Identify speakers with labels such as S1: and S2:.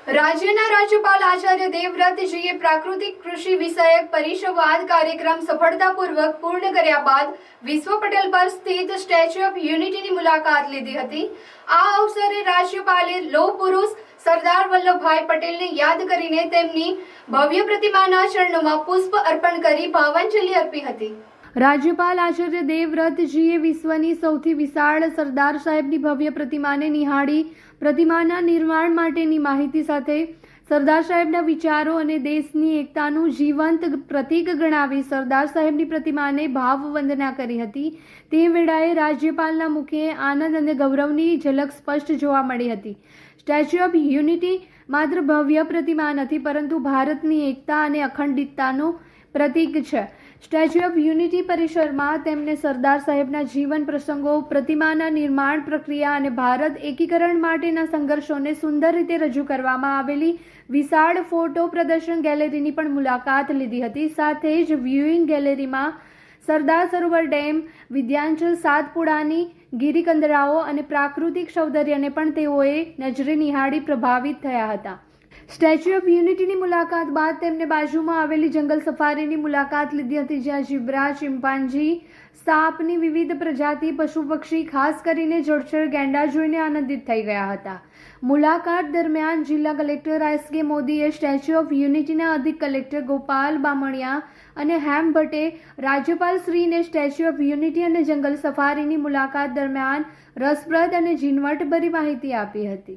S1: રાજ્યના રાજ્યપાલ આચાર્ય દેવવ્રતજીએ પ્રાકૃતિક કૃષિ વિષયક પરિસંવાદ કાર્યક્રમ સફળતાપૂર્વક પૂર્ણ કર્યા બાદ વિશ્વ પટેલ પર સ્થિત સ્ટેચ્યુ ઓફ યુનિટીની મુલાકાત લીધી હતી। આ અવસરે રાજ્યપાલે લોહ પુરુષ સરદાર વલ્લભભાઈ પટેલને યાદ કરીને તેમની ભવ્ય પ્રતિમાના ચરણોમાં પુષ્પ અર્પણ કરી ભાવાંજલિ અર્પી હતી। રાજ્યપાલ આચાર્ય દેવવ્રતજીએ વિશ્વની સૌથી વિશાળ સરદાર સાહેબની ભવ્ય પ્રતિમાને નિહાળી પ્રતિમાના નિર્માણ માટેની માહિતી સાથે સરદાર સાહેબના વિચારો અને દેશની એકતાનું જીવંત પ્રતીક ગણાવી સરદાર સાહેબની પ્રતિમાને ભાવવંદના કરી હતી। તે વેળાએ રાજ્યપાલના મુખે આનંદ અને ગૌરવની ઝલક સ્પષ્ટ જોવા મળી હતી। સ્ટેચ્યુ ઓફ યુનિટી માત્ર ભવ્ય પ્રતિમા નથી, પરંતુ ભારતની એકતા અને અખંડિતતાનું પ્રતીક છે। સ્ટેચ્યુ ઓફ યુનિટી પરિસરમાં તેમને સરદાર સાહેબના જીવન પ્રસંગો, પ્રતિમાના નિર્માણ પ્રક્રિયા અને ભારત એકીકરણ માટેના સંઘર્ષોને સુંદર રીતે રજૂ કરવામાં આવેલી વિશાળ ફોટો પ્રદર્શન ગેલેરીની પણ મુલાકાત લીધી હતી। સાથે જ વ્યુઇંગ ગેલેરીમાં સરદાર સરોવર ડેમ, વિંધ્યાચલ સાતપુડાની ગિરિકંદરાઓ અને પ્રાકૃતિક સૌંદર્યને પણ તેઓએ નજરે નિહાળી પ્રભાવિત થયા હતા। સ્ટેચ્યુ ઓફ યુનિટીની મુલાકાત બાદ તેમને બાજુમાં આવેલી જંગલ સફારીની મુલાકાત લીધી હતી, જ્યાં ઝીબ્રા, ચિમ્પાન્જી, સાપની વિવિધ પ્રજાતિ, પશુ પક્ષી, ખાસ કરીને જળચર ગેંડા જોઈને આનંદિત થઈ ગયા હતા। મુલાકાત દરમિયાન જિલ્લા કલેક્ટર એસ.કે. મોદીએ સ્ટેચ્યુ ઓફ યુનિટીના અધિક કલેક્ટર ગોપાલ બામણિયા અને હેમ ભટ્ટે રાજ્યપાલ શ્રીને સ્ટેચ્યુ ઓફ યુનિટી અને જંગલ સફારીની મુલાકાત દરમિયાન રસપ્રદ અને ઝીણવટભરી માહિતી આપી હતી।